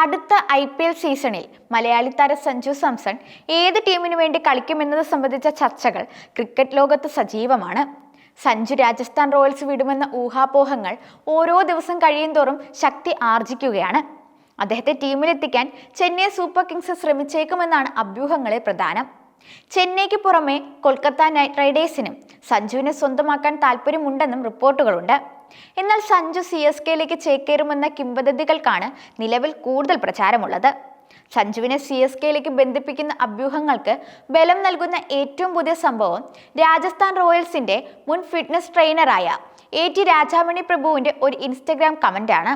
അടുത്ത IPL സീസണിൽ മലയാളി താരം സഞ്ജു സാംസൺ ഏത് ടീമിനു വേണ്ടി കളിക്കുമെന്നത് സംബന്ധിച്ച ചർച്ചകൾ ക്രിക്കറ്റ് ലോകത്ത് സജീവമാണ്. സഞ്ജു രാജസ്ഥാൻ റോയൽസ് വിടുമെന്ന ഊഹാപോഹങ്ങൾ ഓരോ ദിവസം കഴിയുന്തോറും ശക്തി ആർജിക്കുകയാണ്. അദ്ദേഹത്തെ ടീമിലെത്തിക്കാൻ ചെന്നൈ സൂപ്പർ കിങ്സ് ശ്രമിച്ചേക്കുമെന്നാണ് അഭ്യൂഹങ്ങളിൽ പ്രധാനം. ചെന്നൈക്ക് പുറമെ കൊൽക്കത്ത നൈറ്റ് റൈഡേഴ്സിനും സഞ്ജുവിനെ സ്വന്തമാക്കാൻ താല്പര്യമുണ്ടെന്നും റിപ്പോർട്ടുകളുണ്ട്. എന്നാൽ സഞ്ജു CSKയിലേക്ക് ചേക്കേറുമെന്ന കിംവദന്തികൾക്കാണ് നിലവിൽ കൂടുതൽ പ്രചാരമുള്ളത്. സഞ്ജുവിനെ CSKയിലേക്ക് ബന്ധിപ്പിക്കുന്ന അഭ്യൂഹങ്ങൾക്ക് ബലം നൽകുന്ന ഏറ്റവും പുതിയ സംഭവം രാജസ്ഥാൻ റോയൽസിന്റെ മുൻ ഫിറ്റ്നസ് ട്രെയിനറായ AT രാജാമണി പ്രഭുവിന്റെ ഒരു ഇൻസ്റ്റഗ്രാം കമന്റാണ്.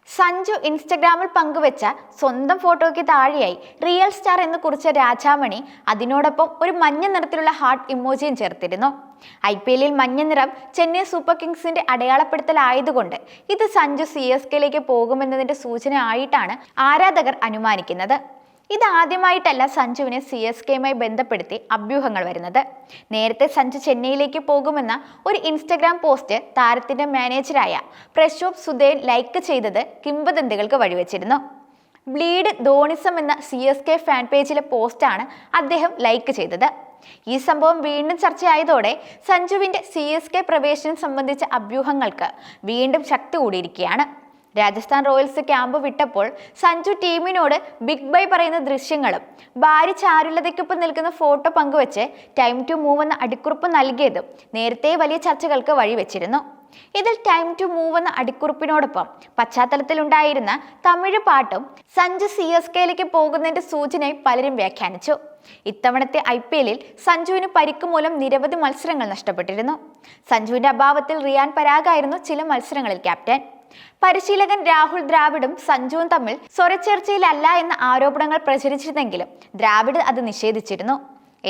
സഞ്ജു ഇൻസ്റ്റഗ്രാമിൽ പങ്കുവെച്ച സ്വന്തം ഫോട്ടോയ്ക്ക് താഴെയായി റിയൽ സ്റ്റാർ എന്ന് കുറിച്ച രാജാമണി അതിനോടൊപ്പം ഒരു മഞ്ഞ നിറത്തിലുള്ള ഹാർട്ട് ഇമോജിയും ചേർത്തിരുന്നു. IPLൽ മഞ്ഞ നിറം ചെന്നൈ സൂപ്പർ കിങ്സിന്റെ അടയാളപ്പെടുത്തലായതുകൊണ്ട് ഇത് സഞ്ജു CSKയിലേക്ക് പോകുമെന്നതിന്റെ സൂചന ആയിട്ടാണ് ആരാധകർ അനുമാനിക്കുന്നത്. ഇതാദ്യമായിട്ടല്ല സഞ്ജുവിനെ CSKയുമായി ബന്ധപ്പെടുത്തി അഭ്യൂഹങ്ങൾ വരുന്നത്. നേരത്തെ സഞ്ജു ചെന്നൈയിലേക്ക് പോകുമെന്ന ഒരു ഇൻസ്റ്റഗ്രാം പോസ്റ്റ് താരത്തിന്റെ മാനേജറായ പ്രശോഭ് സുദേൻ ലൈക്ക് ചെയ്തത് കിംവദന്തികൾക്ക് വഴിവെച്ചിരുന്നു. ബ്ലീഡ് ധോണിസം എന്ന CSK ഫാൻ പേജിലെ പോസ്റ്റാണ് അദ്ദേഹം ലൈക്ക് ചെയ്തത്. ഈ സംഭവം വീണ്ടും ചർച്ചയായതോടെ സഞ്ജുവിന്റെ CSK പ്രവേശനം സംബന്ധിച്ച അഭ്യൂഹങ്ങൾക്ക് വീണ്ടും ശക്തി കൂടിയിരിക്കുകയാണ്. രാജസ്ഥാൻ റോയൽസ് ക്യാമ്പ് വിട്ടപ്പോൾ സഞ്ജു ടീമിനോട് ബിഗ് ബൈ പറയുന്ന ദൃശ്യങ്ങളും ഭാര്യ ചാരുലതയ്ക്കൊപ്പം നിൽക്കുന്ന ഫോട്ടോ പങ്കുവച്ച് ടൈം ടു മൂവ് എന്ന അടിക്കുറിപ്പ് നൽകിയതും നേരത്തെ വലിയ ചർച്ചകൾക്ക് വഴിവെച്ചിരുന്നു. ഇതിൽ ടൈം ടു മൂവ് എന്ന അടിക്കുറിപ്പിനോടൊപ്പം പശ്ചാത്തലത്തിലുണ്ടായിരുന്ന തമിഴ് പാട്ടും സഞ്ജു CSKയിലേക്ക് പോകുന്നതിന്റെ സൂചനയായി പലരും വ്യാഖ്യാനിച്ചു. ഇത്തവണത്തെ IPLൽ സഞ്ജുവിന് പരിക്ക് മൂലം നിരവധി മത്സരങ്ങൾ നഷ്ടപ്പെട്ടിരുന്നു. സഞ്ജുവിന്റെ അഭാവത്തിൽ റിയാൻ പരാഗായിരുന്നു ചില മത്സരങ്ങളിൽ ക്യാപ്റ്റൻ. പരിശീലകൻ രാഹുൽ ദ്രാവിഡും സഞ്ജുവും തമ്മിൽ സ്വരച്ചേർച്ചയിലല്ല എന്ന ആരോപണങ്ങൾ പ്രചരിച്ചിരുന്നെങ്കിലും ദ്രാവിഡ് അത് നിഷേധിച്ചിരുന്നു.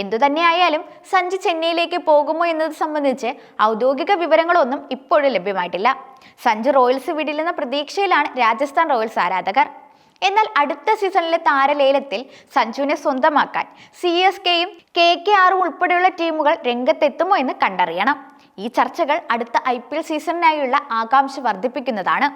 എന്തുതന്നെയായാലും സഞ്ജു ചെന്നൈയിലേക്ക് പോകുമോ എന്നത് സംബന്ധിച്ച് ഔദ്യോഗിക വിവരങ്ങളൊന്നും ഇപ്പോഴും ലഭ്യമായിട്ടില്ല. സഞ്ജു റോയൽസ് വിടില്ലെന്ന പ്രതീക്ഷയിലാണ് രാജസ്ഥാൻ റോയൽസ് ആരാധകർ. എന്നാൽ അടുത്ത സീസണിലെ താരലേലത്തിൽ സഞ്ജുവിനെ സ്വന്തമാക്കാൻ CSKയും KKRും ഉൾപ്പെടെയുള്ള ടീമുകൾ രംഗത്തെത്തുമോ എന്ന് കണ്ടറിയണം. ഈ ചർച്ചകൾ അടുത്ത IPL സീസണിനായുള്ള ആകാംക്ഷ വർദ്ധിപ്പിക്കുന്നതാണ്.